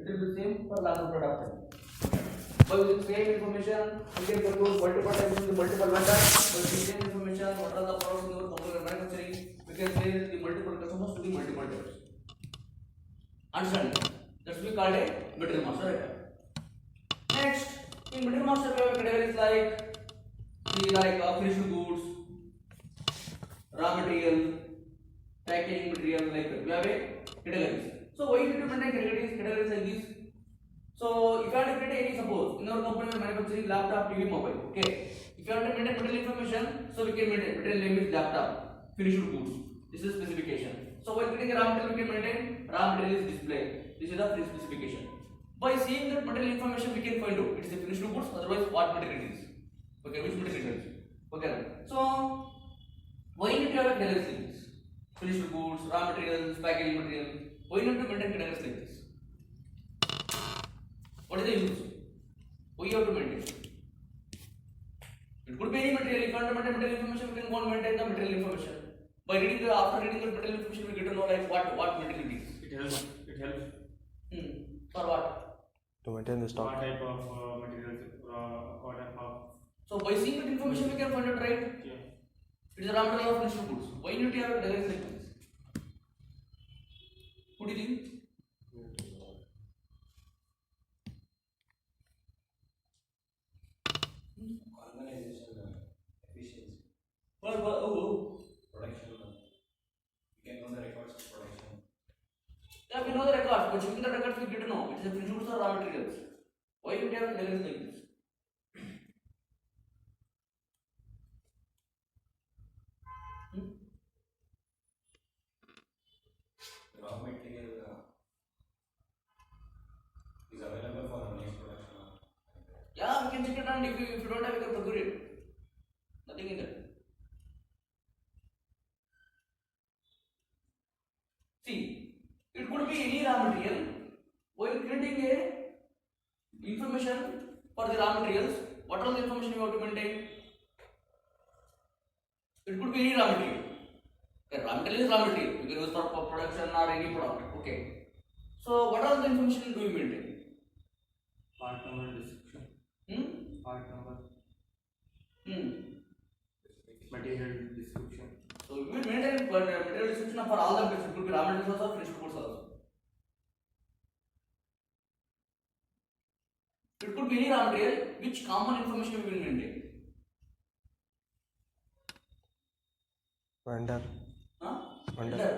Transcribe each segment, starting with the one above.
It will be same for last product. By using same information, we can control multiple types of the multiple vendors. By using same information, what are the products in your company or manufacturing, we can say the multiple customers to the multiple types. Understand? That's we called a material master record. Next, in material master we have categories like finished goods, raw material, packaging material, like that. We have a categories. So why you need to maintain categories like this? So if you want to create any, suppose in our company we are manufacturing laptop, TV, mobile. Okay. If you want to maintain material information, so we can maintain material name is laptop, finished goods. This is specification. So while creating a raw material, we can maintain raw material is display. This is the specification. By seeing that material information, we can find out it is a finished goods. Otherwise, what material it is? Okay, which material it is? Okay. So why you need to have categories like this? Finished goods, raw materials, packaging material. Why you need to maintain categories like this? What is the use? Why you have to maintain? It could be any material. If you want to maintain material information, we can go and maintain the material information. By reading after reading the material information, we get to know like what material it is. It helps. It helps. For what? To maintain the stock. What type of materials? What type of? So by seeing that information, we can find out, right? Yeah. It is a raw material of finished goods. Why you need to have categories like this? Who do you think? Organization efficiency. Production. You can know the records of production. Yeah, we know the records, but checking the records, we get to know it is a finished goods or raw materials. Why you need to have categories like this? Raw material is available for our next production. Yeah, we can check it and if you don't have, we can procure it. Nothing in that. See, it could be any raw material. While creating a information for the raw materials, what are the information you have to maintain? It could be any raw material. Okay, raw material is raw material. You can use for production or any product. Okay. So, what are the information do you maintain? Part number description. Part number. Material description. So, we will maintain material description for all the materials. It could be raw materials also, finished goods also. It could be any raw material. Which common information we will maintain? Vendor. Huh? Vendor.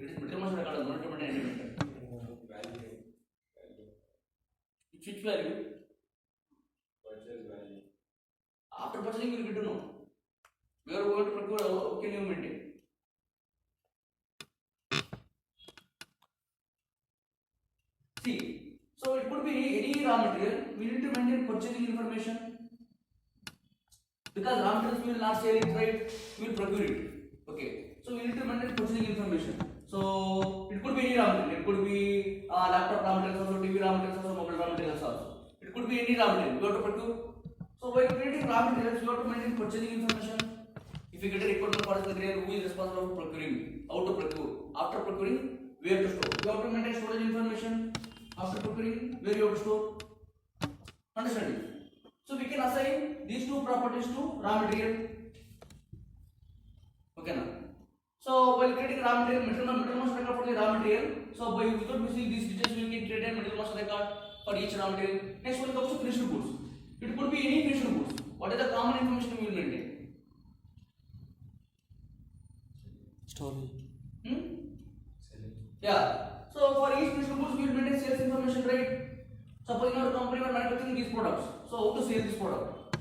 It is material master record, not to maintain any vendor. Value. Which value? Purchase value. After purchasing, you will get to know. We are going to procure, how can you maintain? See, so it could be any raw material. We need to maintain purchasing information. Because raw materials we will not sell it, right? We will procure it. Okay. So we need to maintain purchasing information. So it could be any raw material. It could be laptop raw materials also, TV raw materials also, mobile raw materials also. It could be any raw material. You have to procure. So by creating raw materials, you have to maintain purchasing information. If you get a requirement for this material, who is responsible for procuring? How to procure? After procuring, where to store? You have to maintain storage information. After procuring, where you have to store? Understand it? So we can assign these two properties to raw material. Okay now. So while creating raw material master record for the raw material, so by without missing these details, we can create a material master record for each raw material. Next one comes to finished goods. It could be any finished goods. What is the common information we will maintain? Story. Yeah. So for each finished goods, we will maintain sales information, right? Suppose in our company we are manufacturing these products. So how to sell this product?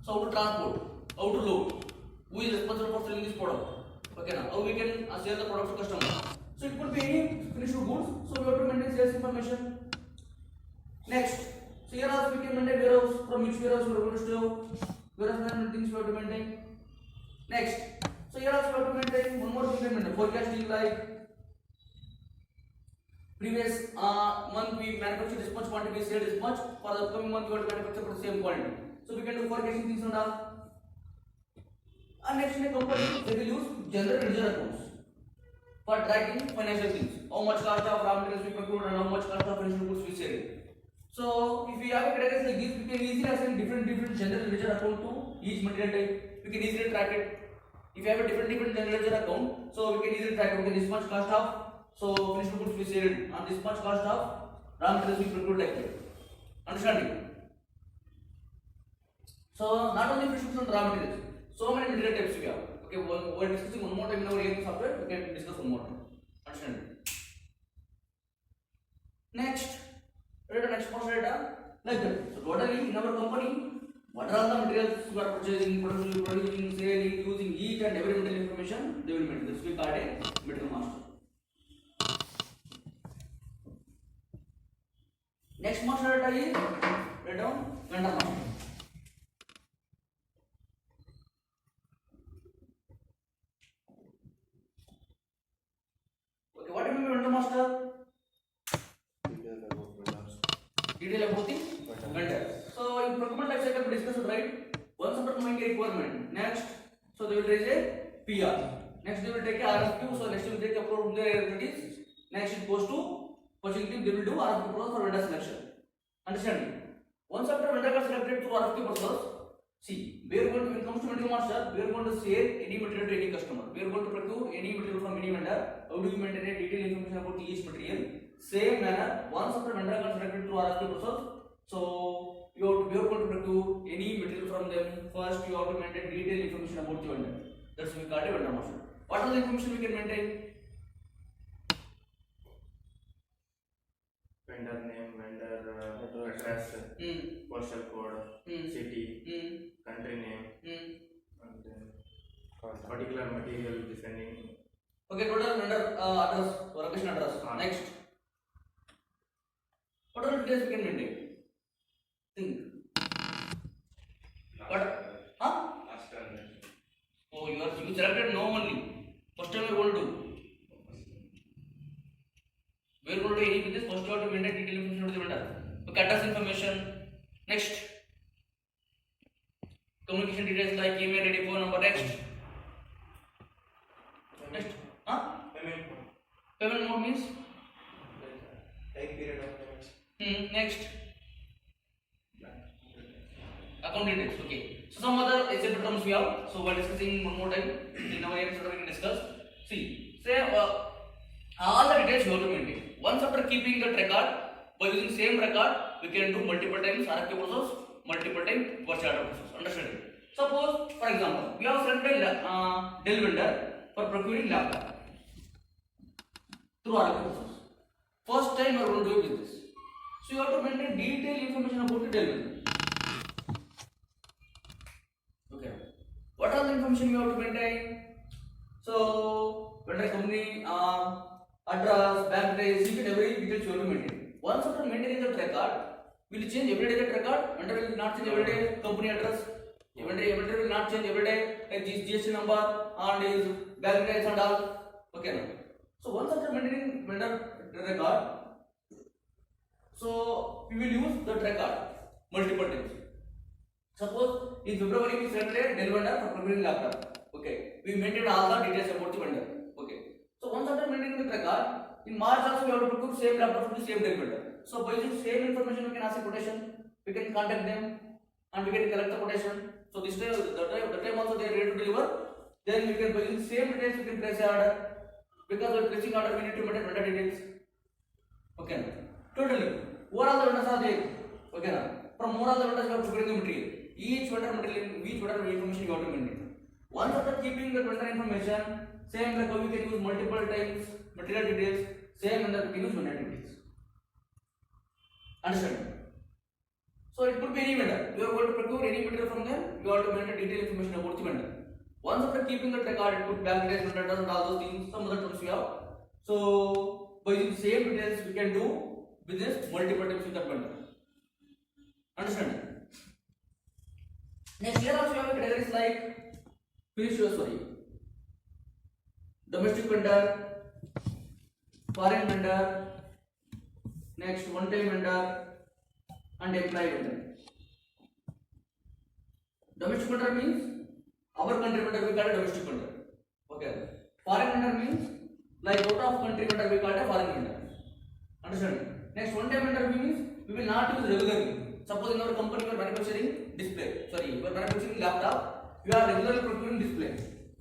So how to transport? How to load? Who is responsible for selling this product? Okay now, how we can sell the product to customer? So it could be any finished goods. So we have to maintain sales information. Next, so here also we can maintain warehouse. From which warehouse we are going to store? Warehouse management things we have to maintain. Next, so here also we have to maintain one more thing we can maintain. Forecasting, like previous month we manufactured this much quantity, we sell this much. For the upcoming month we have to manufacture for the same quantity. So we can do forecasting things and all. And next in a company they will use general ledger accounts for tracking financial things. How much cost of raw materials we procured and So if we have a categories like this, we can easily assign different general ledger account to each material type. We can easily track it. If you have a different general ledger account, so we can easily track, okay, this much cost of, so finished goods we sold, and this much cost of raw materials we procured, like that. Understanding? So not only finished goods and raw materials, so many material types we have. Okay, we are discussing one more time in our ERP software. We can discuss one more time. Understand? Next, next more data like that. So totally in our company, what are all the materials you are purchasing, producing, selling, using each and every material information they will maintain. This will be called a material master. Next master data is write down vendor master. Okay, what do you mean by vendor master? Detail about the vendor. So in procurement life cycle we discussed, right? Once after knowing a requirement, next, so they will raise a PR. Next they will take a RFQ. So next they will take a from their entities. Next it goes to purchasing team. They will do RFQ process for vendor selection. Understand? Once after vendor got selected through RFQ process, see, we are going to, when it comes to material master, we are going to sell any material to any customer. We are going to procure any material from any vendor. How do you maintain a detailed information about each material? Same manner, once after vendor got selected through RFQ process, so we are going to procure any material from them. First, you have to maintain detailed information about the vendor. That's we call a vendor master. What are the information we can maintain? Vendor name, vendor address, postal code, city, country name, and then particular material descending. Okay, total vendor address or location address. Next, what are the details we can maintain? Think. What? Huh? Last transaction. Oh, you selected no only. First time we are going to do. We are going to do any business. First you have to maintain detailed information about the vendor. Okay, address information. Next, communication details like email, ID, phone number. Next, huh? Payment mode means Time period of payment. next, account details. Okay. So some other SAP terms we have. So we are discussing one more time in our episode we can discuss. See, say all the details you have to maintain. Once after keeping that record, by using same record, we can do multiple times RFQ process, multiple times purchase order process. Understand? Suppose, for example, we have selected Dell vendor for procuring laptop through RFQ process. First time you are going to do business, so you have to maintain detailed information about the Dell vendor. Okay. What are the information you have to maintain? So, vendor company, address, bank details, secret, every details you have to maintain. Once after maintaining that record, will change every day that record. Vendor will not change every day. Company address, vendor will not change every day. Like GST number and his bank details and all. Okay, now. So once after maintaining vendor record, so we will use that record multiple times. Suppose in February we selected Dell vendor for procuring laptop. Okay, we maintained all the details about the vendor. Okay, so once after maintaining the record, in March also we have to procure same laptop from the same Dell vendor. So by using same information we can ask a quotation, we can contact them and we can collect the quotation. So this time, the time also they are ready to deliver. Then we can by using same details we can place an order. Because we are placing order we need to maintain vendor details. Okay, totally. Overall the vendors are there. Okay, now from overall the vendors you have to bring the material. Each vendor information you have to maintain. Once after keeping the vendor information, same like how we can use multiple times material details, same vendor we can use vendor details. Understand? So it could be any vendor. You are going to procure any material from them, you have to maintain detailed information about the vendor. Once after keeping the record, it could bank details, vendor and all those things, some other terms we have. So by using same details we can do business multiple times with that vendor. Understand? Next, here also we have categories like domestic vendor, foreign vendor, next one-time vendor, and employee vendor. Domestic vendor means our country vendor we call it domestic vendor. Okay. Foreign vendor means like out of country vendor we call it a foreign vendor. Understand? Next one-time vendor means we will not use regularly. Suppose in our company we are manufacturing display. Sorry, we are manufacturing laptop. We are regularly procuring display.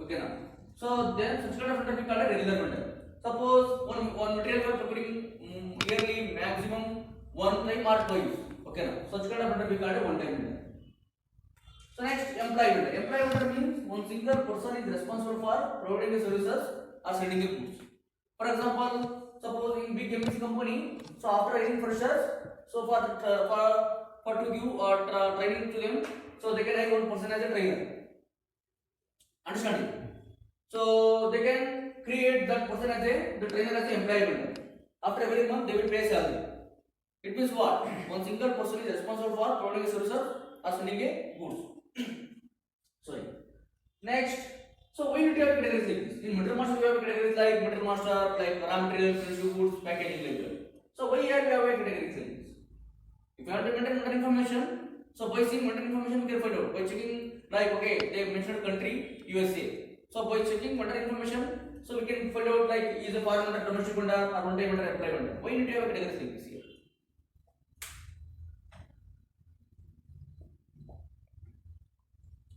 Okay now. So then such kind of vendor we call a regular vendor. Suppose one material we are procuring yearly maximum one time or twice. Okay now. Such kind of vendor we call a one time vendor. So next, employee vendor. Employee vendor means one single person is responsible for providing the services or selling the goods. For example, suppose in big MNC company, so after hiring freshers, so for to give training to them, so they can hire one person as a trainer. Understanding? So they can create that person as the trainer as an employee vendor. After every month, they will pay salary. It means what? One single person is responsible for providing a services or selling a goods. Sorry. Next, so we need to have categories like this. In material master, we have categories like material master, like raw materials, finished goods, packaging, like that. So why here we have categories like this? If you want to maintain material information, so by seeing material information, we can find out by checking like okay, they mentioned country USA. So by checking material information, so we can find out like is a foreign vendor, domestic vendor, or one-time vendor, employee vendor. Why need to have categories like this here?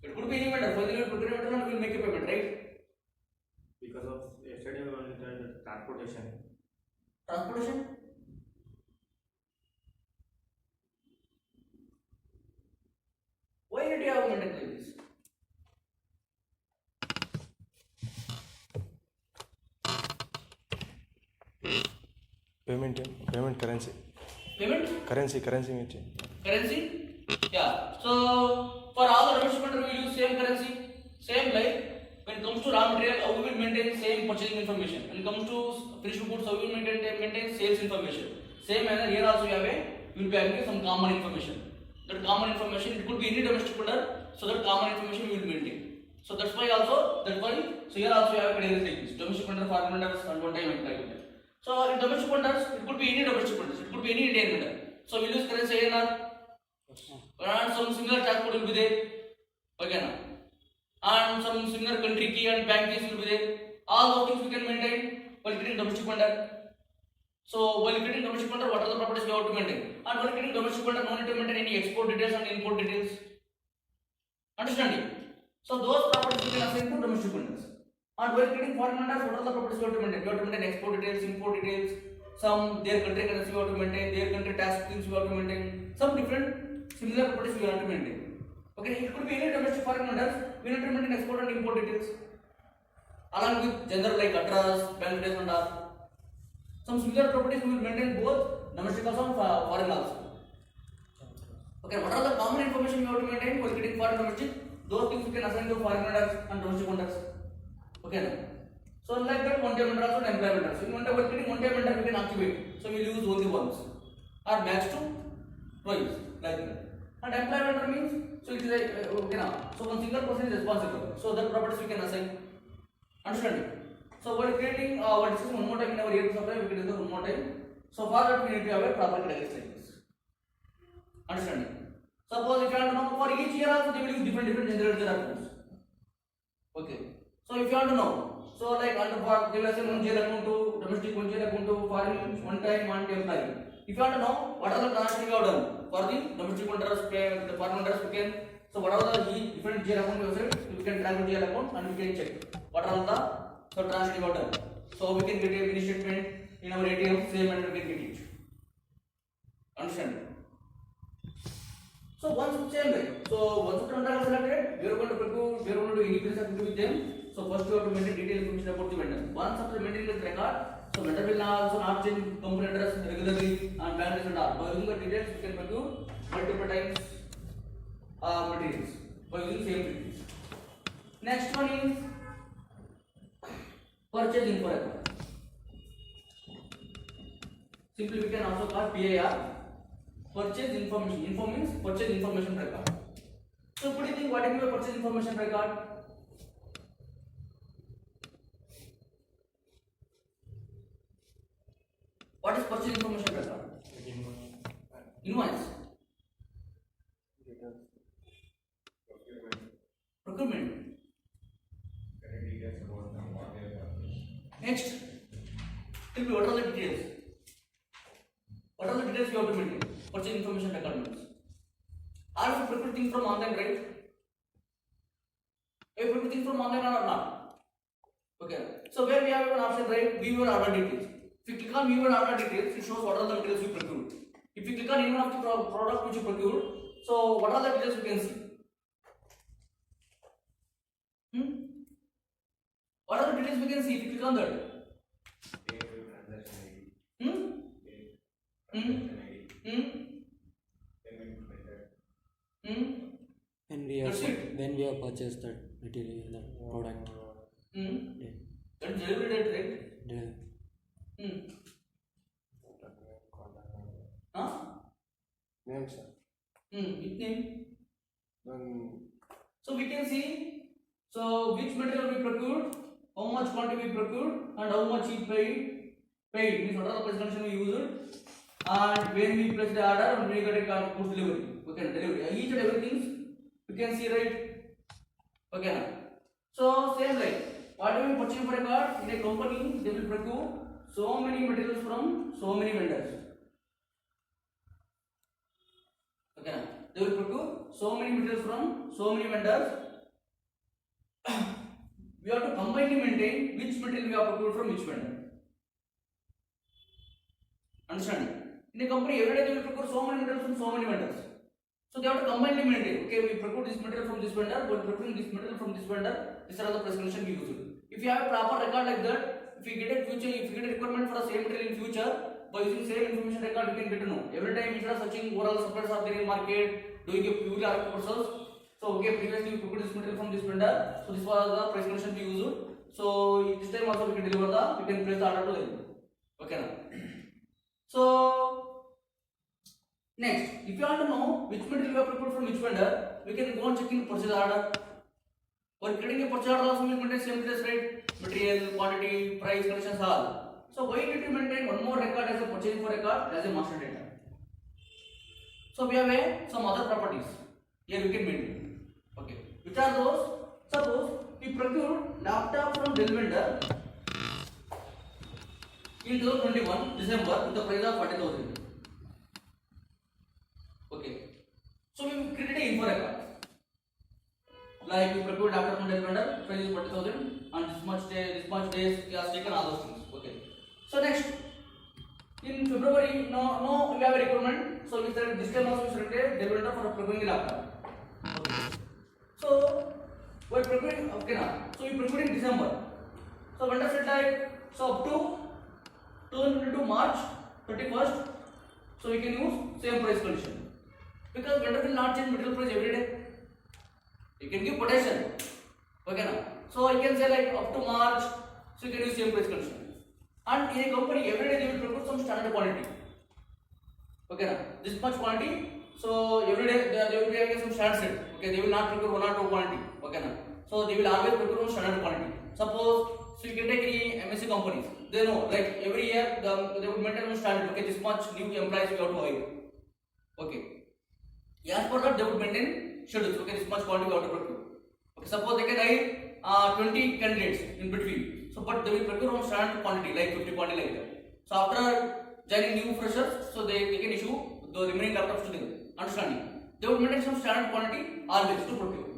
It could be any vendor. For the procurement vendor, we will make a payment, right? Because of yesterday we only tried the transportation. Transportation. Why did you have maintained like this? payment currency Payment? means Currency? Yeah. So for all the domestic vendor we use same currency. Same like when it comes to raw material, how we will maintain same purchasing information. When it comes to finished goods, how we will maintain sales information. Same manner here also we will be having some common information. That common information, it could be any domestic vendor, so that common information we will maintain. So that's why so here also we have categories like this: domestic vendor, foreign vendors, and one-time employee vendor. So in domestic vendors, it could be any domestic vendors, it could be any Indian vendor. So we use currency INR, and some similar tax code will be there. Okay now, and some similar country key and bank keys will be there. All those things we can maintain while creating domestic vendor. So while creating domestic vendor, what are the properties we have to maintain? And while creating domestic vendor, no need to maintain any export details and import details. Understanding? So those properties we can assign to domestic vendors. And while creating foreign vendors, what are the properties we have to maintain? We have to maintain export details, import details, some their country currency we have to maintain, their country tax schemes we have to maintain, some different similar properties we have to maintain. Okay, it could be any domestic foreign vendors, we need to maintain export and import details. Along with general like address, bank details and all. Some similar properties we will maintain both domestic also and foreign also. Okay, what are the common information we have to maintain while creating foreign domestic? Those things we can assign to foreign vendors and domestic vendors. Okay, now. So like that, one-time vendor also and employee vendor. So in one-time vendor we can activate. So we will use only once or max to twice like that. And employee vendor means so it is like okay now. So one single person is responsible. So that properties we can assign. Understanding? So while creating we'll discuss one more time in our year supply, we can discuss one more time. So for that we need to have a proper categories like this. Understanding? Suppose if you want to know for each year also they will use different generated accounts. Okay. So if you want to know, so like under for they will assign one GL account to domestic, one GL account to foreign, one time one employee. If you want to know what are the transactions we have done for the domestic vendors, the foreign vendors, we can. So what are the different GL account we have set, we can track the GL account and we can check what are the transactions we have done. So we can get a mini statement in our ATM, same and we can get it. Understand? So once same way. So once the vendor is selected, we are going to procure, we are going to do any business activity with them. So first we have to maintain detailed information about the vendor. Once after maintaining this record, so vendor will also not change company address regularly and bank details and all. By using the details, we can procure multiple times materials by using same details. Next one is purchase info record. Simply we can also call PIR. Purchase information. Info means purchase information record. So what do you think? What is your purchase information record? What is purchase information record? Invoice. Procurement. Next. Tell me what are the details? What are the details you have to maintain? purchase information record means. Are we procure things from online, right? If we procure things from online or not? Okay. So where we have an option, right? View your order details. If you click on view your order details, it shows what are the materials you procured. If you click on any one of the product which you procured, so what are the details you can see? What are the details we can see if you click on that? Transaction ID. Hmm? Transaction ID. Payment method. That's it. when we have purchased that material, that product. Yeah. That is delivery date, right? Yeah. Huh? Name, sir. Which name? Then So we can see, so which material we procured, how much quantity we procured, and how much he paid. Paid means what are the price condition we used, and when we place the order and when we get a goods delivery. Okay, delivery. Each and everything you can see, right? Okay, now. So same like whatever we purchase for a car in a company, they will procure so many materials from so many vendors. Okay, now. They will procure so many materials from so many vendors. We have to combinely maintain which material we have procured from which vendor. Understand? In a company, every day they will procure so many materials from so many vendors. So they have to combinely maintain. Okay, we procure this material from this vendor, we are procuring this material from this vendor. These are the price condition we use. If you have a proper record like that, if you get a requirement for the same material in future, by using same information record, you can get to know. Every time instead of searching what all the suppliers are there in market, doing a purely RFQ process. So okay, previously we procured this material from this vendor, so this was the price condition we used. So this time also we can deliver we can place the order to them. Okay now. So next, if you want to know which material we have procured from which vendor, we can go and check in purchase order. Or creating a purchase order also we maintain same details, right? Material, quantity, price, conditions, all. So why need to maintain one more record as a purchasing for record as a master data? So we have some other properties. Here we can maintain. Okay. Which are those? Suppose we procured laptop from Dell vendor in 2021 December with the price of 40,000. Okay. So we created an info record. Like we procured laptop from Dell vendor, price is 40,000, and this much days he has taken all those things. Okay. So next, in February, no, we have a requirement. So we said this time also we selected Dell vendor for procuring a laptop. Okay. So we are procuring. Okay now. So we procured in December. So vendor said like so up to 2022 March 31st. So we can use same price condition because vendor will not change material price every day. You can give quotation. Okay now. So you can say like up to March. So you can use same price condition. And in a company, every day they will procure some standard quantity. Okay now. This much quantity. So every day they will be having some standard set. Okay, they will not procure one or two quantity. Okay now. So they will always procure one standard quantity. Suppose, so you can take any MSC companies. They know like every year they will maintain one standard. Okay, this much new employees we have to hire. Okay. As per that they would maintain schedules. Okay, this much quantity we have to procure. Okay, suppose they can hire 20 candidates in between. So but they will procure one standard quantity like 50 quantity like that. So after joining new freshers, so they can issue the remaining laptops to them. Understanding? They would maintain some standard quantity always to procure.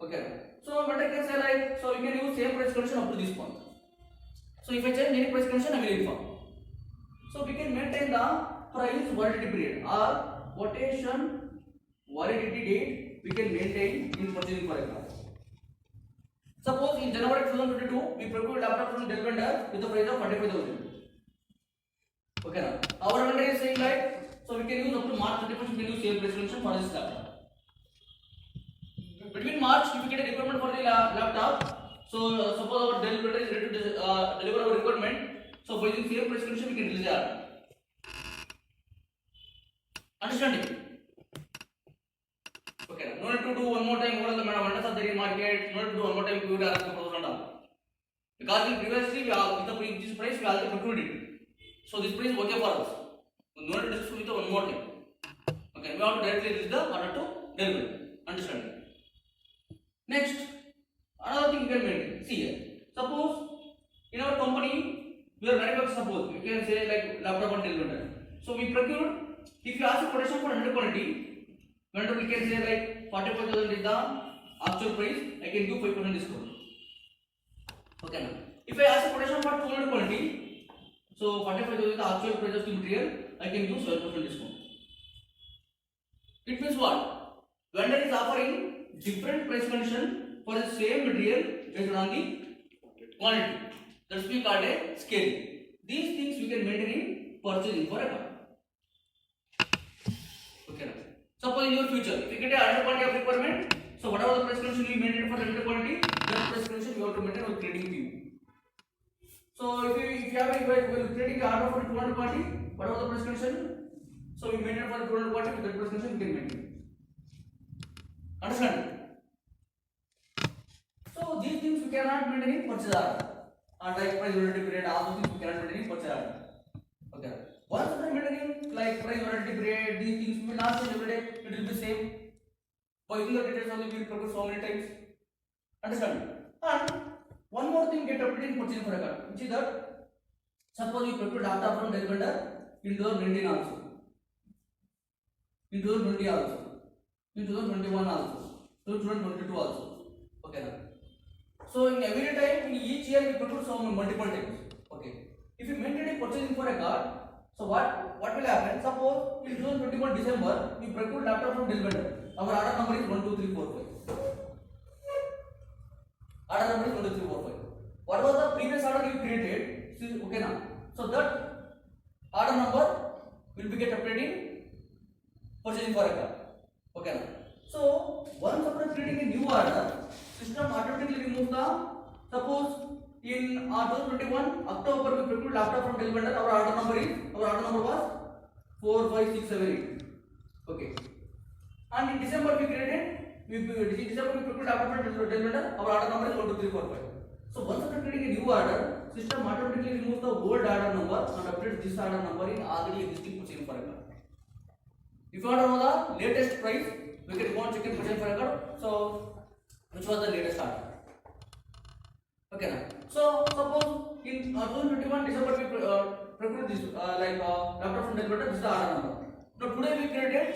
Okay. So vendor can say like, so you can use same price condition up to this point. So if I change any price condition, I will inform. So we can maintain the price validity period or quotation validity date we can maintain in purchasing for example. Suppose in January 2022 we procured laptop from Dell vendor with the price of 45,000. Okay now. Our vendor is saying like, so we can use up to March 31st, we can use same price condition for this laptop. Between March, if we get a requirement for the laptop, so suppose our Dell vendor is ready to deliver our requirement, so by using same price condition we can release the order. Understanding? Okay, no need to do one more time what are the vendors are there in market, no need to do one more time we will ask the proposal and all. Because in previously with this price we already procured it. So this price is okay for us. No need to discuss with one more time. Okay, we have to directly release the order to Dell vendor. Understanding? Next, another thing you can maintain. See here. Suppose in our company we are manufacturing, suppose you can say like laptop and Dell vendor. So we procured if you ask a quotation for 100 quantity, when we can say like 45,000 is the actual price, I can give 5% discount. Okay now. If I ask a quotation for 200 quantity, so 45,000 is the actual price of the material, I can give 7% discount. It means what? Vendor is offering different price condition for the same material based on the quantity. That's we called a scaling. These things we can maintain in purchasing for a car. Okay now. Suppose in your future, if you get a 100 quantity of requirement, so whatever the price condition we maintain for the 100 quantity, that price condition you have to maintain with trading PU. So if you have creating a order for 200 quantity, whatever the price condition, so we maintain for the 200 quantity with that price condition we can maintain. Understand? So these things we cannot maintain in purchase order. And like price volatility period, all those things we cannot maintain in purchase order. Okay. Once we are maintaining like price volatility period, these things we will not change every day. It will be same. By using the details only we will procure so many times. Understand? And one more thing get updated in purchasing for a car, which is that suppose you procure data from Dell vendor in 2019 also, in 2020 also, in 2021 also, 2022 also. Okay now. So in every time in each year we procure some multiple times. Okay. If you maintain a purchasing for a car, so what will happen? Suppose in 2021 December we procure laptop from Dell vendor. Our order number is 1, 2, 3, 4, 5. Order number is 1, 2, 3, 4, 5. What was the previous order you created? See, okay now. So that order number will be get updated in purchasing for a car. Okay now. So once after creating a new order, system automatically removes the, suppose in 2021 October we procured laptop from Dell vendor, our order number was 4, 5, 6, 7, 8. Okay. And in December we procured laptop from Dell vendor, our order number is 1, 2, 3, 4, 5. So once after creating a new order, system automatically removes the old order number and updates this order number in already existing purchasing for a car. If you want to know the latest price, we can go and check in purchasing for a car. So which was the latest order? Okay now. So suppose in 2021 December we procured this laptop from Dell vendor. This is the order number. Now today we created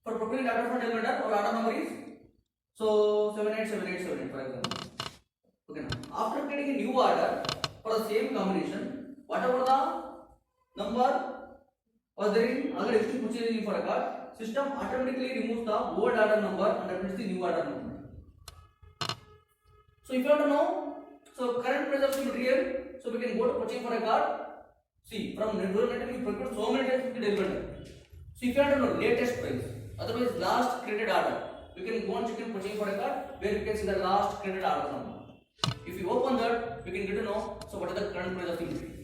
for procuring laptop from Dell vendor. Our order number is so 787878 for example. Okay now. After creating a new order for the same combination, whatever the number was there in other existing purchasing for a car, system automatically removes the old order number and updates the new order number. So if you want to know, so current price of the material, so we can go to purchasing for a car. See, from Dell we procured so many times with the Dell vendor. So if you want to know latest price, otherwise last created order, we can go and check in purchasing for a car where we can see the last created order number. If you open that, we can get to know so what is the current price of the material.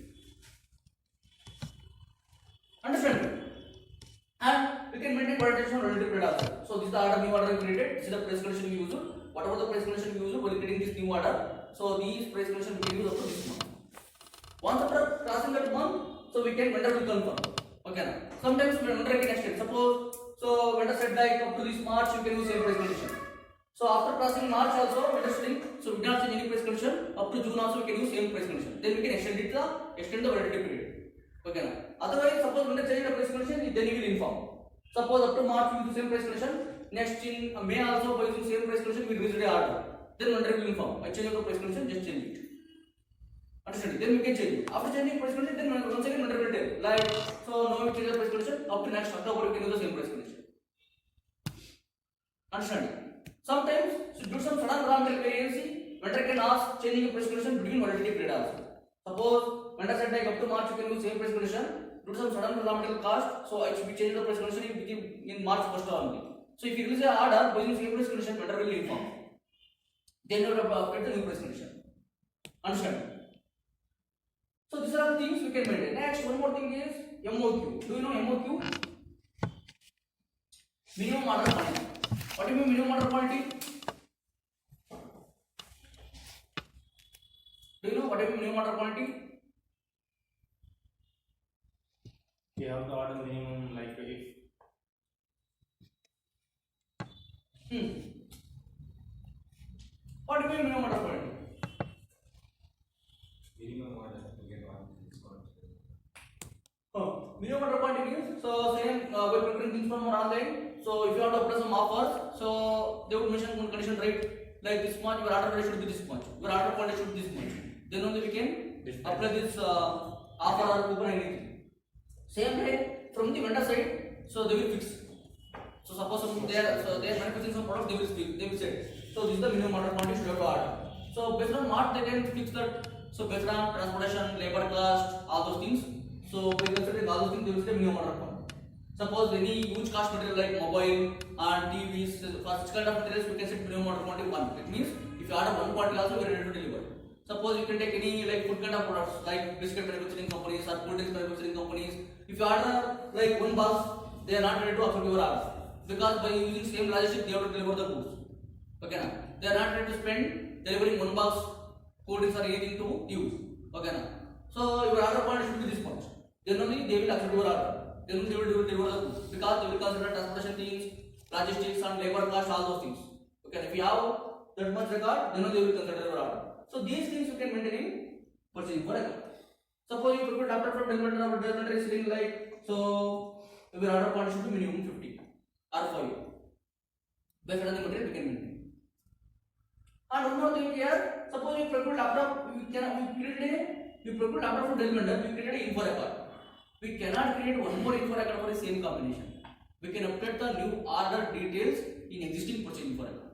Understand? And we can maintain quotation on relative period also. So this is the order new order we created. This is the price condition we used. Whatever the price condition we used, we are getting this new order. So these price condition we can use up to this month. Once after crossing that month, so we can vendor will confirm. Okay now. Sometimes vendor can extend. Suppose so vendor said like up to this March you can use same price condition. So after crossing March also vendor saying so we cannot change any price condition. Up to June also we can use same price condition. Then we can extend the validity period. Okay now. Otherwise suppose vendor change the price condition, then he will inform. Suppose up to March we use the same price condition. Next in May also by using same price condition we release the order. Then vendor will inform. I change the price condition, just change it. Understand? Then we can change it. After changing price condition, then once again vendor will tell like so now we change the price condition. Up to next October we can use the same price condition. Understand? Sometimes so due to some sudden raw material variance, vendor can ask changing the price condition between validity period also. Suppose vendor said like up to March you can use same price condition. Due to some sudden raw material cost, so I should be changing the price condition in March 1st only. So if you release the order by using same price condition, vendor will inform. Then you will update the new price condition. Understand? So these are the things we can maintain. Next, one more thing is MOQ. Do you know MOQ? Minimum order quantity. What do you mean minimum order quantity? Do you know what do you mean minimum order quantity? You have to order minimum like if. What do you mean minimum order quantity? minimum order to get one discount. Minimum order quantity means so same things from our online. So if you want to apply some offers, so they would mention one condition, right? Like this much, your order price should be this much, your order quantity should be this much. Then only we can apply this offer or coupon or anything. Same way from the vendor side, so they will fix. So suppose they are manufacturing some product, they will say. So this is the minimum order quantity should have to order. So based on what they can fix that. So based on transportation, labor cost, all those things. So by considering all those things, they will say minimum order quantity. Suppose any huge cost material like mobile and TVs, for such kind of materials we can set minimum order quantity 1. It means if you order 1 quantity also we are ready to deliver. Suppose you can take any like food kind of products like biscuit manufacturing companies or cold drinks manufacturing companies. If you order like 1 box, they are not ready to accept your order because by using same logistics they have to deliver the goods. Okay, na? They are not ready to spend delivering 1 box cold drinks or anything to you. Okay, na? So your order quantity should be this much. Then only they will accept your order. Then they will deliver the goods because they will consider transportation things, logistics and labor cost, all those things. Okay, if you have that much record, then they will consider your order. So these things you can maintain in purchasing for account. Suppose you procure laptop from Delmentor, our Delmentor is selling like, so your order quantity should be minimum 50 or 5. Based on the material we can maintain. And one more thing here, suppose you procure laptop, you procure laptop from Delmentor, you create an info record. We cannot create one more info record for the same combination. We can update the new order details in existing purchase info record.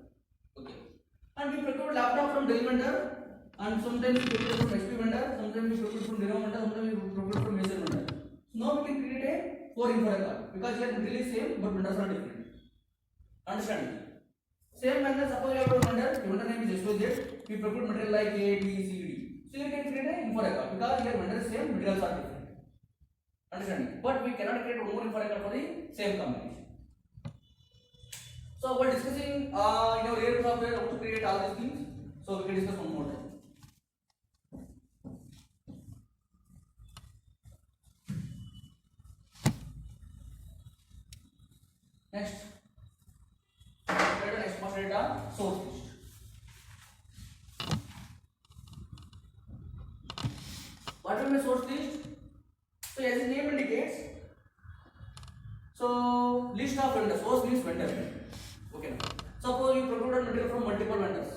Okay. And we procure laptop from Delmentor, and sometimes we procure from HP vendor, sometimes we procure from Dino vendor, sometimes we procure from Acer vendor. So now we can create a 4 info record because here material is same but vendors are different. Understand? Same vendor, suppose you have a vendor, the vendor name is XYZ, we procure material like A, B, C, D. So you can create a info record because here vendor is same, materials are different. Understand? But we cannot create one more info record for the same combination. So we're discussing in our ARM software how to create all these things. So we can discuss one more time. Next, next master data source list. What will be source list? So as the name indicates, so list of vendors. Source means vendor. Okay. Suppose you procure material from multiple vendors.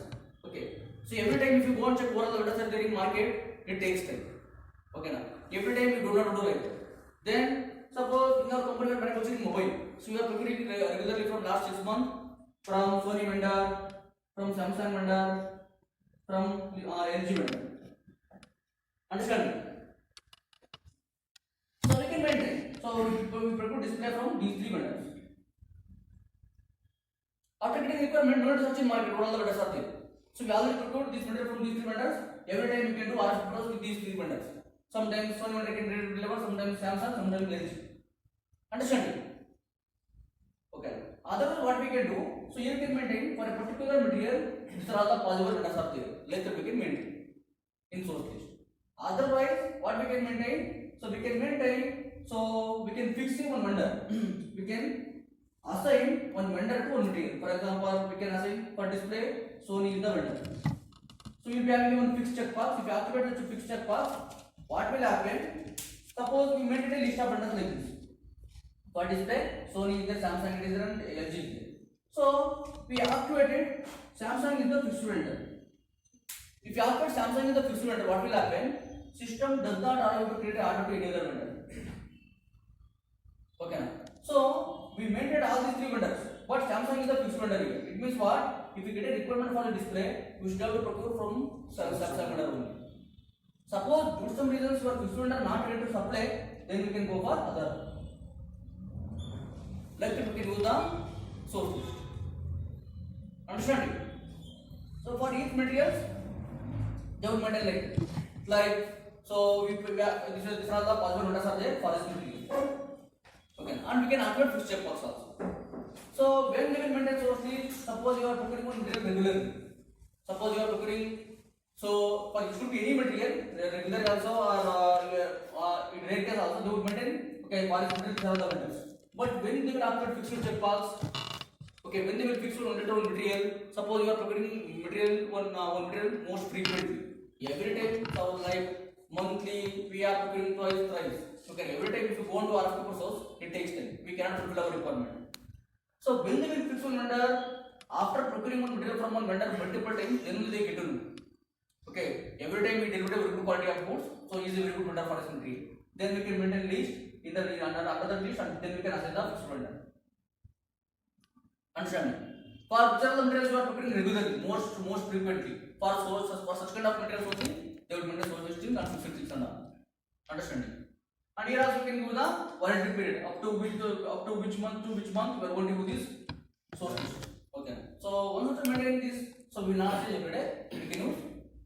Okay. So every time if you go and check what are the vendors are there in market, it takes time. Okay, now every time you do not do it. Then suppose in your company you are manufacturing mobile, so you are procuring regularly from last 6 months from Sony vendor, from Samsung vendor, from LG vendor. Understand? So we can maintain. So we procure display from these 3 vendors. After getting requirement, no search in market, what all the vendors are there. So we already procured this material from these 3 vendors. Every time you can do RF products with these 3 vendors. Sometimes Sony vendor can deliver, sometimes Samsung, sometimes LG. Understand? Okay. Otherwise, what we can do? So here we can maintain for a particular material, these are all the possible vendors are there. Like that we can maintain in source list. Otherwise, what we can maintain? So we can maintain. So we can fix one vendor. We can assign one vendor to one material. For example, we can assign for display Sony is the vendor. So you will be having one fixed checkbox. If you activate the fixed checkbox, what will happen? Suppose we maintain a list of vendors like this. For display, Sony is there, Samsung is there, and LG is there. So we activated Samsung is the fixed vendor. If you activate Samsung is the fixed vendor, what will happen? System does not allow you to create an order to any other vendor. Okay, now. So we maintained all these 3 vendors, but Samsung is the fixed vendor here. It means what? If you get a requirement for the display, you should have to procure from Samsung vendor only. Suppose due to some reasons your fixed vendor not ready to supply, then we can go for other. Like that we can use the source list. Understand? So for each materials, they will maintain like so these are the possible vendors are there for this material. Okay, and we can activate fixed checkbox also. So when they will maintain source list, suppose you are procuring one material regularly. Suppose you are procuring, so for it could be any material, regular also or in rare case also they would maintain. Okay, for this material these are the vendors. But when they will activate fixed checkbox, okay, when they will fix one material, suppose you are procuring material one material most frequently. Every time, so like monthly, we are procuring twice, thrice. Okay, every time if you go into RFQ source, it takes time. We cannot fulfill our requirement. So when they will fix one vendor, after procuring one material from one vendor multiple times, then will they get to know. Okay, every time we deliver a very good quality of goods, so he is a very good vendor for this material. Then we can maintain list in the under the list, and then we can assign the fixed vendor. Understand? For which are the materials you are procuring regularly, most frequently. For such kind of materials only, they will maintain source listing and fixed listing and all. Understanding? And here also you can give the warranty period up to which month to which month we are going to do this source list. Okay. So once after maintaining this, so we will not say every day, we can use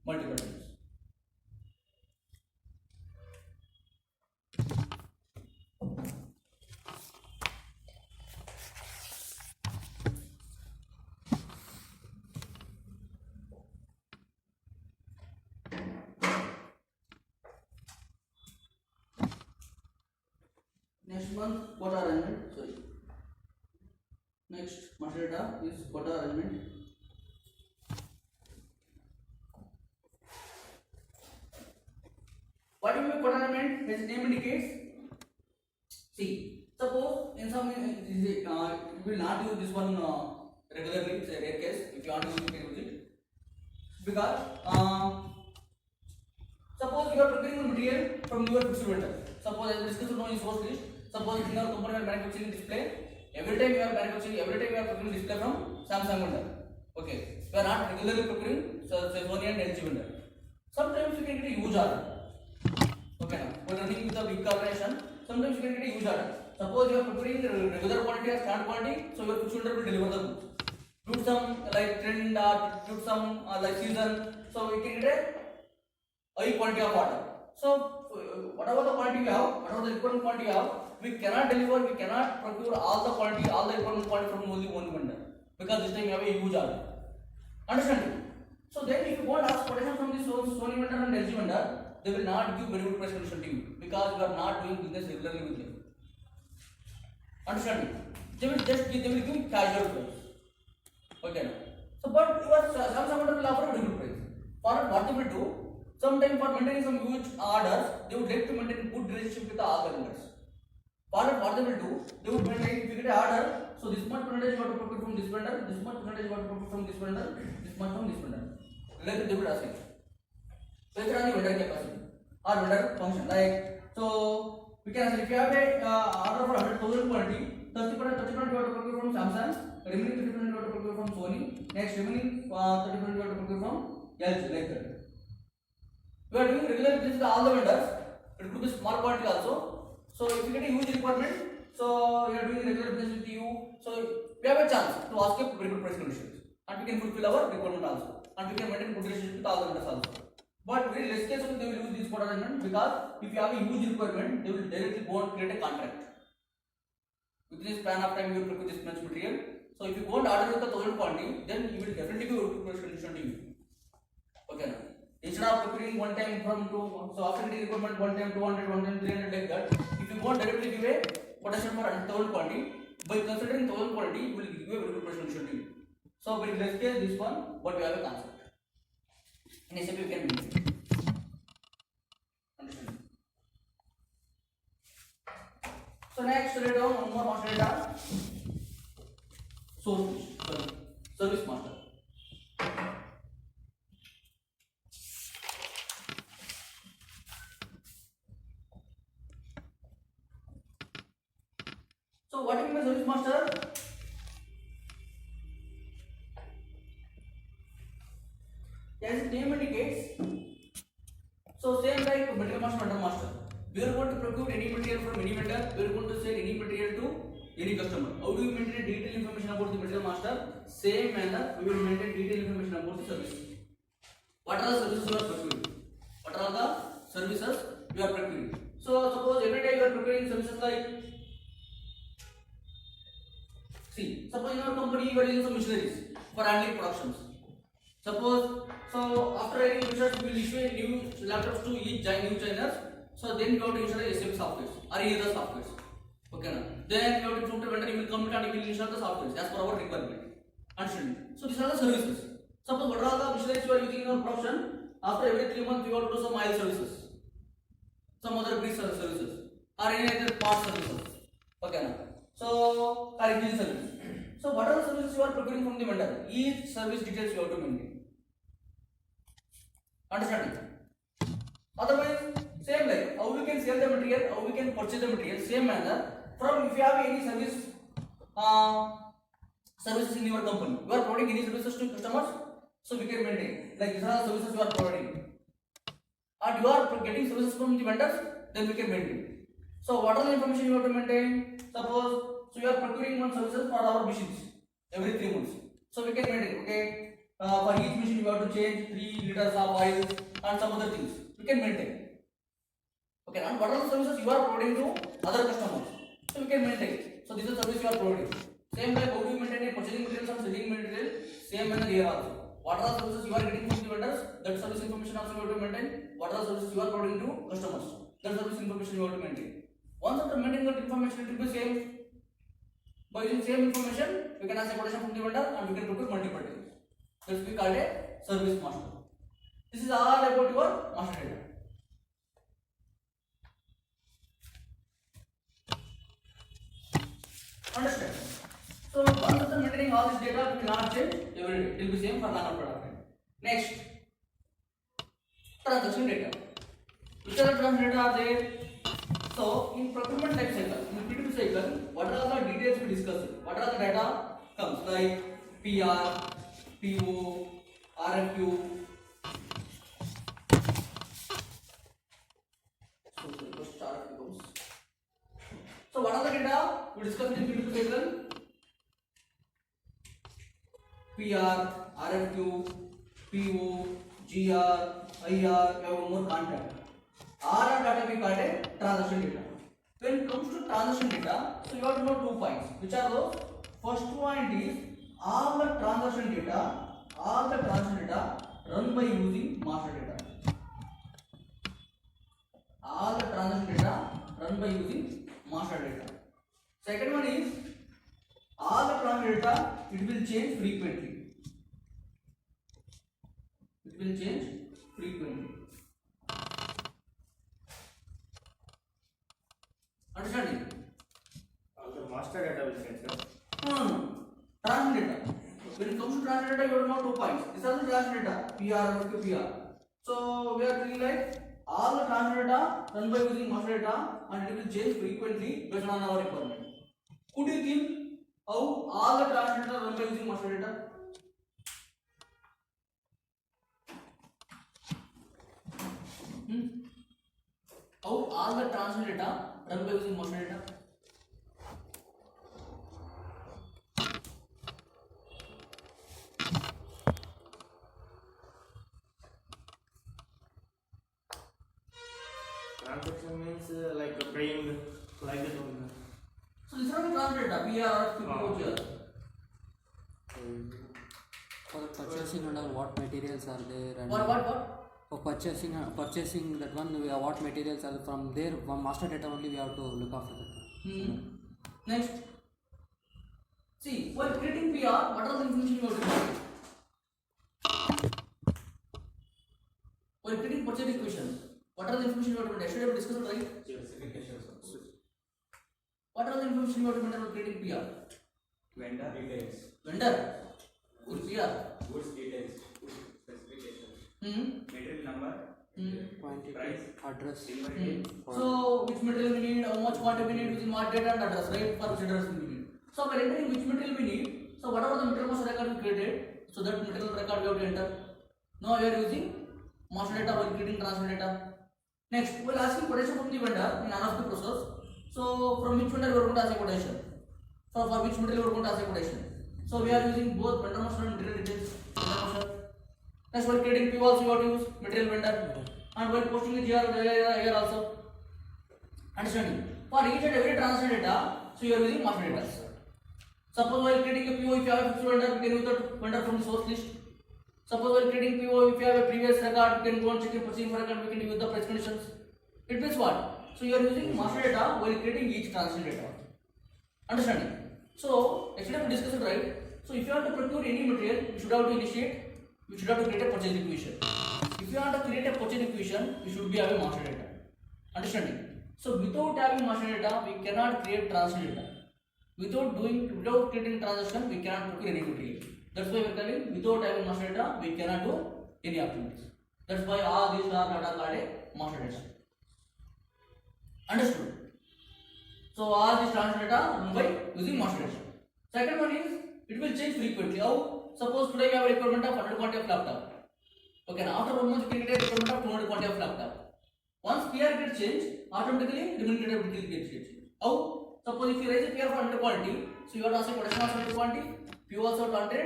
multiple times. Next month, quota arrangement. Sorry. Next master data is quota arrangement. What do you mean quota arrangement? As name indicates. See, suppose in some you will not use this one regularly. It's a rare case. If you want to use, you can use it. Because suppose you are procuring material from your fixed vendor. Suppose as discussed in source list. Suppose in our company we are manufacturing display. Every time you are procuring display from Samsung vendor. Okay, we are not regularly procuring Sony and LG vendor. Sometimes you can get a huge order. Okay, now we are running with a big corporation. Sometimes you can get a huge order. Suppose you are procuring regular quantity or standard quantity, so your fixed vendor will deliver the goods. Do some like trend or do some like season, so you can get a high quantity of order. So whatever the quantity you have, whatever the requirement quantity you have, we cannot deliver, we cannot procure all the quantity, all the requirement quantity from only one vendor, because this time you have a huge order. Understand? So then if you want to ask quotation from the Sony vendor and LG vendor, they will not give very good price condition to you, because you are not doing business regularly with them. Understand? They will give casual price. Okay. So but your Samsung vendor will offer a very good price. For what they will do, sometimes for maintaining some huge orders, they would like to maintain good relationship with all the vendors. For what they will do, they would maintain, if you get an order, so this much percentage you have to procure from this vendor, this much percentage you have to procure from this vendor, this much from this vendor. Like they would assign. Based on the vendor capacity or vendor function. Like, so we can say if you have a order for 100,000 quantity, 30% you have to procure from Samsung, remaining 30% you have to procure from Sony, next remaining 30% you have to procure from LG, like that. We are doing regular business with all the vendors. It could be small quantity also. So if you get a huge requirement, so we are doing regular business with you. So we have a chance to ask a very good price conditions, and we can fulfill our requirement also, and we can maintain good relationship with all the vendors also. But very less cases they will use this quota arrangement, because if you have a huge requirement, they will directly go and create a contract. Within this span of time, you will procure this much material. So if you go and order with the 1,000 quantity, then you will definitely give a good price condition to you. Okay. Now, instead of procuring one time from two, so after getting requirement one time 200, one time 300 like that, if you go directly give a quotation for 1,000 quantity, by considering 1,000 quantity, you will give a very good price condition to you. So very less case this one, but we have a concept. In SAP you can use it. Understand? So next write down one more master data. Service master. So what is my service master? As its name indicates, so same like material master, vendor master. We are going to procure any material from any vendor. We are going to sell any material to any customer. How do we maintain detailed information about the material master? Same manner, we will maintain detailed information about the service. What are the services you are procuring? What are the services you are procuring? So suppose every day you are procuring services like, see, suppose in our company you are using some machineries for handling productions. Suppose, so after adding users, we will issue new laptops to each new joiners. So then you have to install SAP software or any other software. Okay, now then you have to prove to vendor, you will commit and you will install the software as per our requirement. Understand? So these are the services. Suppose what are the machineries you are using in our production? After every 3 months, you have to do some oil services, some other grease services, or any other part services. Okay, now. So So correct this service. So what are the services you are procuring from the vendor? Each service details you have to maintain. Understand it? Otherwise, same like how we can sell the material, how we can purchase the material, same manner. From if you have any services in your company, you are providing any services to customers, so we can maintain. Like these are the services you are providing, and you are getting services from the vendors, then we can maintain. So what are the information you have to maintain? Suppose so you are procuring one services for our machines every 3 months, so we can maintain. Okay. For each machine you have to change 3 liters of oil and some other things. We can maintain. Okay, and what are the services you are providing to other customers? So we can maintain. So this is the service you are providing. Same like how do you maintain a purchasing materials and selling material? Same manner here also. What are the services you are getting from the vendors? That service information also you have to maintain. What are the services you are providing to customers? That service information you have to maintain. Once after maintaining that information, it will be same. By using same information, we can ask a quotation from the vendor and we can procure multiple things. That's we called a service master. This is all about your master data. Understand? So once after maintaining all this data, we cannot change every day. It will be same for longer product time. Next, transaction data. Which are the transaction data are there? So in procurement life cycle, in P2P cycle, what are the details we discussed? What are the data comes like PR, PO, RFQ. So what are the data we discussed in P2P cycle? PR, RFQ, PO, GR, IR, we have more content. R data we call it transaction data. When it comes to transaction data, so you have to know 2 points. Which are those? First point is all the transaction data run by using master data. All the transaction data run by using master data. Second one is all the transaction data, it will change frequently. It will change frequently. Understanding? Also, master data will change, sir. No. Transaction data. When it comes to transaction data, you have to know 2 points. These are the transaction data, PR and QPR. So we are doing like all the transaction data run by using master data and it will change frequently based on our requirement. Could you think how all the transaction data run by using master data? How all the transaction data run by using master data? Transaction means like paying like that only. So this is the transaction data, PR, QPR. For the purchasing and all, what materials are there? And What? For purchasing that one, we have what materials are from there. From master data only, we have to look after that. Next. See, while creating PR, what are the information you have to provide? While creating purchase equation, what are the information you have to provide? Yesterday we discussed it, right? What are the information you have to provide while creating PR? Vendor details, Vendor. Good PR. goods details, goods specifications, material number, Quantity, price, address. delivery date. So, which material we need, how much quantity we need, using what data and address, right? For which address we need. So, by entering which material we need, so whatever the material master record we created, so that material record we have to enter. Now, we are using master data while creating transfer data. Next, we will ask quotation from the vendor in RFP process. So, from which vendor we are going to ask a quotation? So, for which material we are going to ask a quotation? So, we are using both vendor master and material details. Next, while creating PO also, you have to use material vendor. And while posting the GR here also. Understanding? For each and every transaction data, so you are using master data. Suppose while creating a PO, if you have a fixed vendor, we can use that vendor from the source list. Suppose while creating PO, if you have a previous record, you can go and check your purchasing record, we can use the price conditions. It means what? So you are using master data while creating each transaction data. Understanding? So, actually we discussed it, right? So if you want to procure any material, you should have to initiate, you should have to create a purchase equation. If you want to create a purchase equation, you should be having master data. Understanding? So without having master data, we cannot create transaction data. Without creating transaction, we cannot procure any material. That's why we are telling without having master data, we cannot do any activities. That's why all these are not called a master data. Understood? So all these transaction data run by using master data. Second one is it will change frequently. How? Suppose today we have a requirement of 100 quantity of laptop. Okay, now after 1 month we can get a requirement of 200 quantity of laptop. Once PR gets changed, automatically remaining data will get changed. How? Suppose if you raise a PR for 100 quantity, so you have to ask a quotation also 100 quantity, P also 100,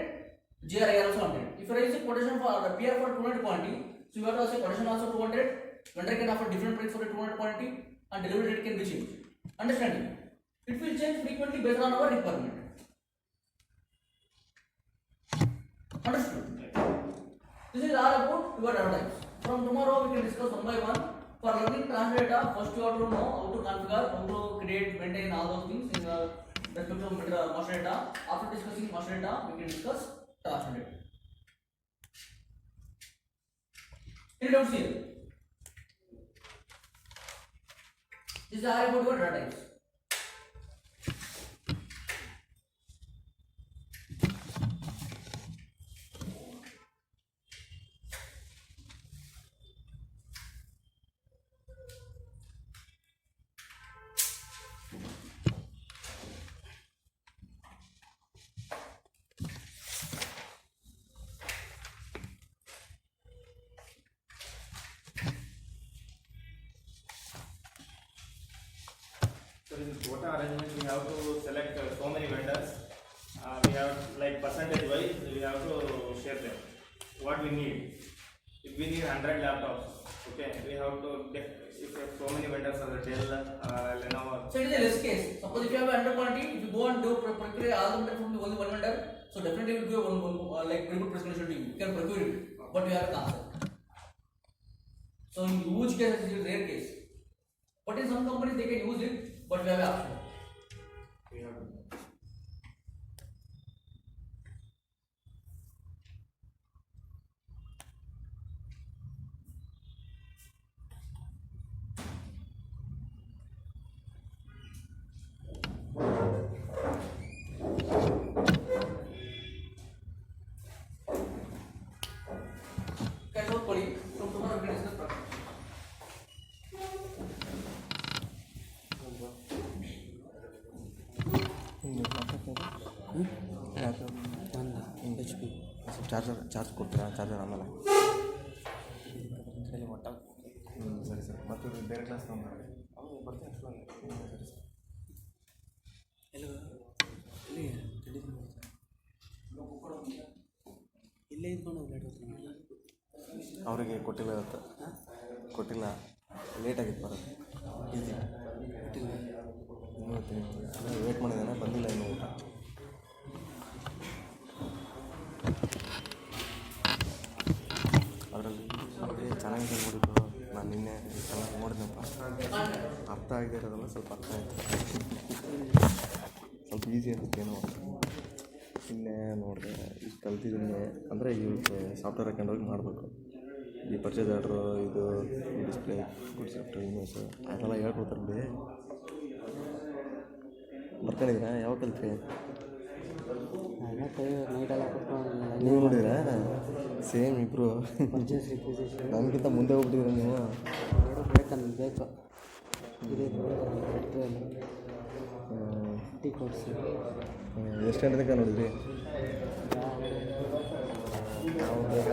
GRI also 100. If you raise a quotation for PR for 200 quantity, so you have to ask a quotation also 200. Vendor can offer different price for the 200 quantity and delivery date can be changed. Understanding? It will change frequently based on our requirement. Understood? This is all about your data types. From tomorrow we can discuss one by one. For learning transfer data, first you have to know how to configure, how to create, maintain all those things in respect to master data. After discussing master data, we can discuss transfer data. Any doubts here? This is all about your data types. So in quota arrangement, we have to select so many vendors. We have like percentage wise, we have to share them. What we need. If we need 100 laptops, okay, we have to get, if so many vendors are Dell, Lenovo. So it is a less case. Suppose if you have a 100 quantity, if you go and do procure all the vendor from only one vendor, so definitely you will give one like very good presentation to you. You can procure it, but you have a concept. So in huge cases, it is a rare case. But in some companies they can use it, but we have an option. We have Catch out colleague from tomorrow we can discuss further. ಒಂದು HP charge ಕೊಡ್ತೀರಾ charger ಆಮೇಲೆ ಸರಿ sir ಮತ್ತು ಬೇರೆ class ಬರ್ತೀನಿ ಸರಿ sir ಇಲ್ಲೇ ಇದ್ಕೊಂಡು ಅವರಿಗೆ ಕೊಟ್ಟಿಲ್ಲ ಇವತ್ತು ಕೊಟ್ಟಿಲ್ಲ ಲೇಟಾಗಿತ್ತು ಬರೋದು ಇನ್ನೂ ವೇಟ್ ಮಾಡಿದ್ದೇನೆ ಬಂದಿಲ್ಲ ಇನ್ನೂ ಊಟ ಅದರಲ್ಲಿ ಚೆನ್ನಾಗಿದೆ ನೋಡಿದ್ದು ನಾನು ನಿನ್ನೆ ಚೆನ್ನಾಗಿ ನೋಡಿದ್ನಪ್ಪ ಅರ್ಥ ಆಗದೆ ಇರೋದಲ್ಲ ಸ್ವಲ್ಪ ಅರ್ಥ ಆಯಿತು ಸ್ವಲ್ಪ ಈಸಿ ಅನಿಸುತ್ತೇನೋ ನಿನ್ನೆ ನೋಡಿದೆ ಇಷ್ಟು ಕಲ್ತಿದ್ದೀನಿ ಅಂದರೆ ಇವಕ್ಕೆ ಸಾಫ್ಟ್ವೇರ್ ಹಾಕೊಂಡೋಗಿ ಮಾಡಬೇಕು ಈ ಪರ್ಚೇಸ್ ಆರ್ಡ್ರು ಇದು ಡಿಸ್ಪ್ಲೇ ಗುಡ್ ಸಾಫ್ಟ್ವೇರ್ ಇಮೇಜ್ ಅದೆಲ್ಲ ಹೇಳ್ಕೊಡ್ತಾರೆ ಬಿಡಿ ಬರ್ಕೊಂಡಿದ್ದೀರಾ ಯಾವಾಗ ಕಲ್ತ್ರಿ ನೈಟೆಲ್ಲ ಕುತ್ಕೊಂಡು ನೀವು ನೋಡಿದ್ರಾ ಸೇಮ್ ಇಬ್ಬರು ಪರ್ಚೇಸ್ ರಿಕ್ವಿಸಿಷನ್ ನನಗಿಂತ ಮುಂದೆ ಹೋಗ್ಬಿಟ್ಟಿದ್ದೀರ ನೀವು ಬೇಕಂದ್ರೆ ಬೇಕು ಇದು ಟೀ ಕೊಡಿಸಿ ಎಷ್ಟು ಗಂಟೆ ತನಕ ನೋಡಿದ್ರಿ ನಾವು ಬೇಗ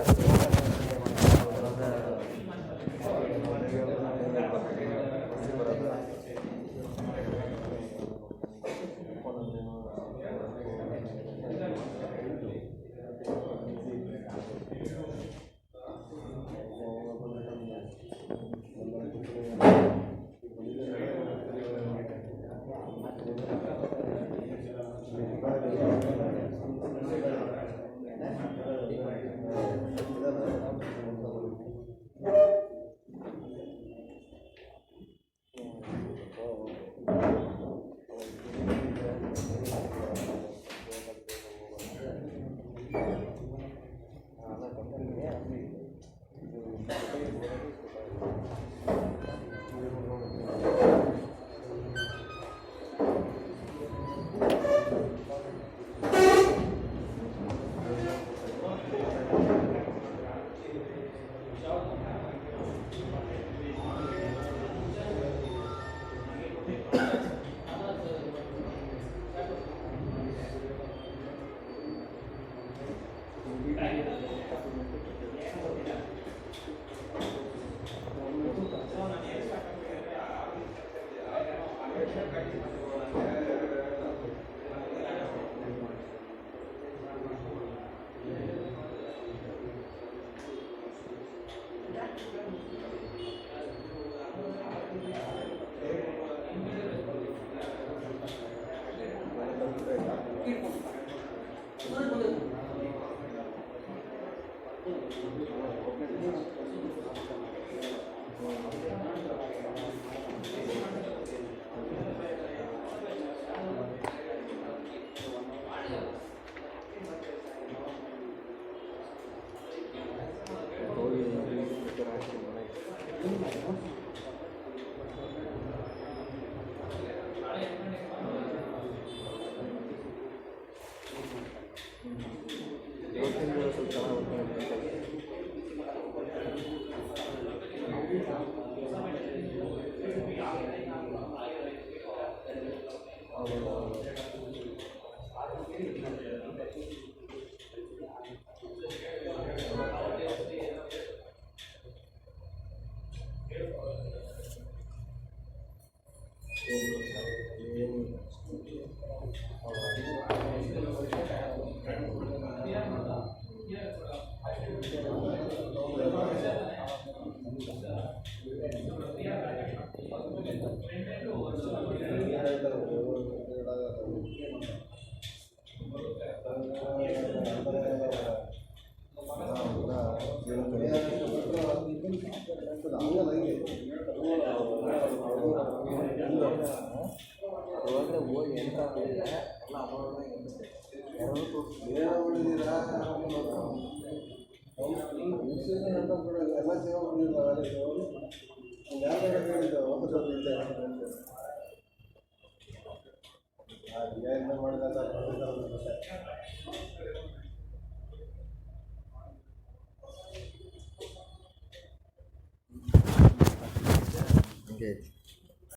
ಮಾಡಿದ